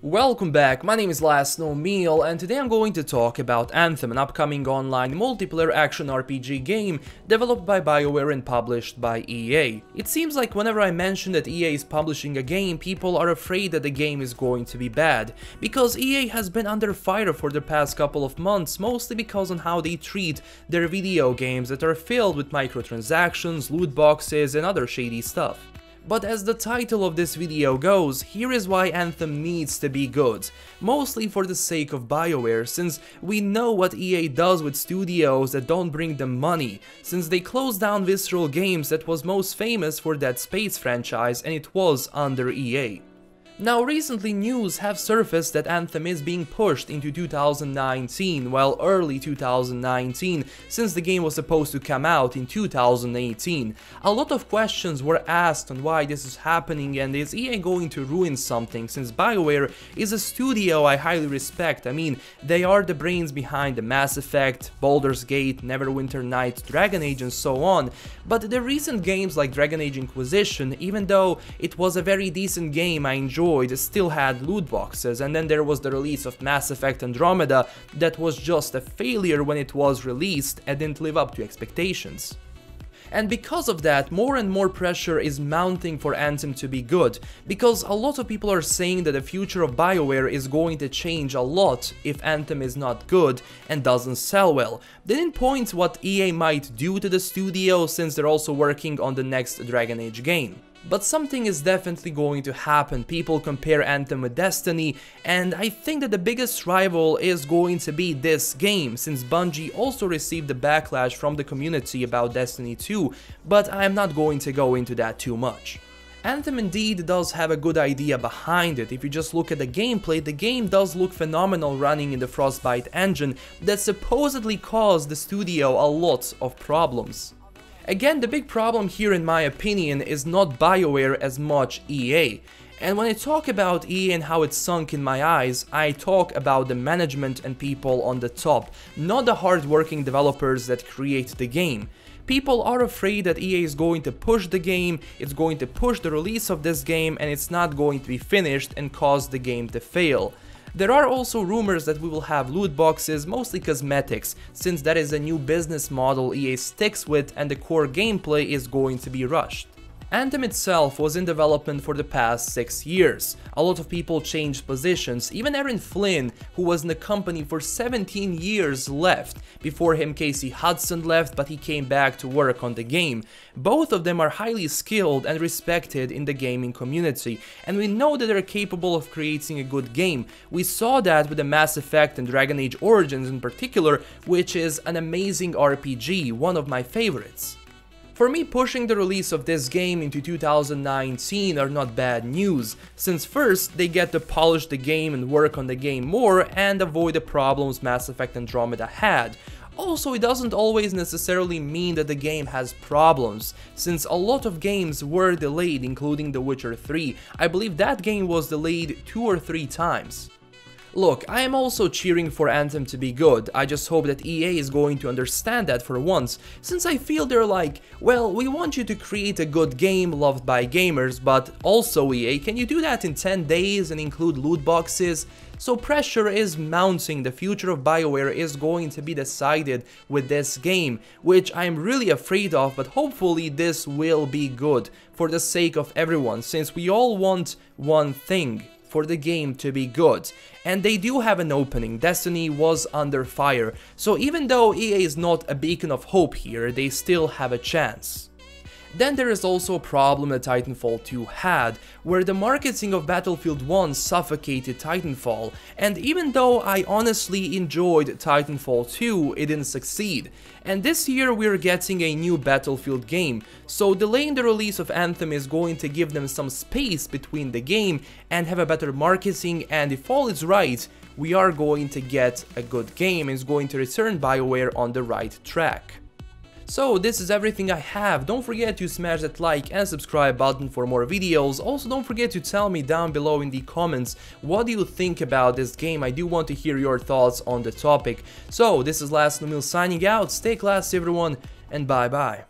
Welcome back, my name is LastKnownMeal and today I'm going to talk about Anthem, an upcoming online multiplayer action RPG game developed by BioWare and published by EA. It seems like whenever I mention that EA is publishing a game, people are afraid that the game is going to be bad, because EA has been under fire for the past couple of months, mostly because on how they treat their video games that are filled with microtransactions, loot boxes and other shady stuff. But as the title of this video goes, here is why Anthem needs to be good, mostly for the sake of BioWare, since we know what EA does with studios that don't bring them money, since they closed down Visceral Games that was most famous for that Space franchise and it was under EA. Now recently news have surfaced that Anthem is being pushed into 2019, well early 2019, since the game was supposed to come out in 2018. A lot of questions were asked on why this is happening and is EA going to ruin something, since BioWare is a studio I highly respect. I mean, they are the brains behind the Mass Effect, Baldur's Gate, Neverwinter Nights, Dragon Age and so on, but the recent games like Dragon Age Inquisition, even though it was a very decent game I enjoyed, still had loot boxes, and then there was the release of Mass Effect Andromeda that was just a failure when it was released and didn't live up to expectations. And because of that, more and more pressure is mounting for Anthem to be good, because a lot of people are saying that the future of BioWare is going to change a lot if Anthem is not good and doesn't sell well. They didn't point what EA might do to the studio, since they're also working on the next Dragon Age game. But something is definitely going to happen. People compare Anthem with Destiny, and I think that the biggest rival is going to be this game, since Bungie also received the backlash from the community about Destiny 2, but I'm not going to go into that too much. Anthem indeed does have a good idea behind it. If you just look at the gameplay, the game does look phenomenal running in the Frostbite engine that supposedly caused the studio a lot of problems. Again, the big problem here in my opinion is not BioWare as much EA. And when I talk about EA and how it's sunk in my eyes, I talk about the management and people on the top, not the hard-working developers that create the game. People are afraid that EA is going to push the game, it's going to push the release of this game, and it's not going to be finished and cause the game to fail. There are also rumors that we will have loot boxes, mostly cosmetics, since that is a new business model EA sticks with and the core gameplay is going to be rushed. Anthem itself was in development for the past 6 years. A lot of people changed positions, even Aaron Flynn, who was in the company for 17 years, left. Before him Casey Hudson left, but he came back to work on the game. Both of them are highly skilled and respected in the gaming community, and we know that they're capable of creating a good game. We saw that with the Mass Effect and Dragon Age Origins in particular, which is an amazing RPG, one of my favorites. For me, pushing the release of this game into 2019 are not bad news, since first they get to polish the game and work on the game more and avoid the problems Mass Effect Andromeda had. Also, it doesn't always necessarily mean that the game has problems, since a lot of games were delayed, including The Witcher 3. I believe that game was delayed 2 or 3 times. Look, I am also cheering for Anthem to be good. I just hope that EA is going to understand that for once, since I feel they're like, well, we want you to create a good game loved by gamers, but also EA, can you do that in 10 days and include loot boxes? So pressure is mounting. The future of BioWare is going to be decided with this game, which I'm really afraid of, but hopefully this will be good for the sake of everyone, since we all want one thing: for the game to be good. And they do have an opening. Destiny was under fire, so even though EA is not a beacon of hope here, they still have a chance. Then there is also a problem that Titanfall 2 had, where the marketing of Battlefield 1 suffocated Titanfall, and even though I honestly enjoyed Titanfall 2, it didn't succeed. And this year we're getting a new Battlefield game, so delaying the release of Anthem is going to give them some space between the game and have a better marketing, and if all is right, we are going to get a good game and it's going to return BioWare on the right track. So this is everything I have. Don't forget to smash that like and subscribe button for more videos. Also don't forget to tell me down below in the comments what do you think about this game. I do want to hear your thoughts on the topic. So this is LastKnownMeal signing out. Stay classy everyone, and bye bye.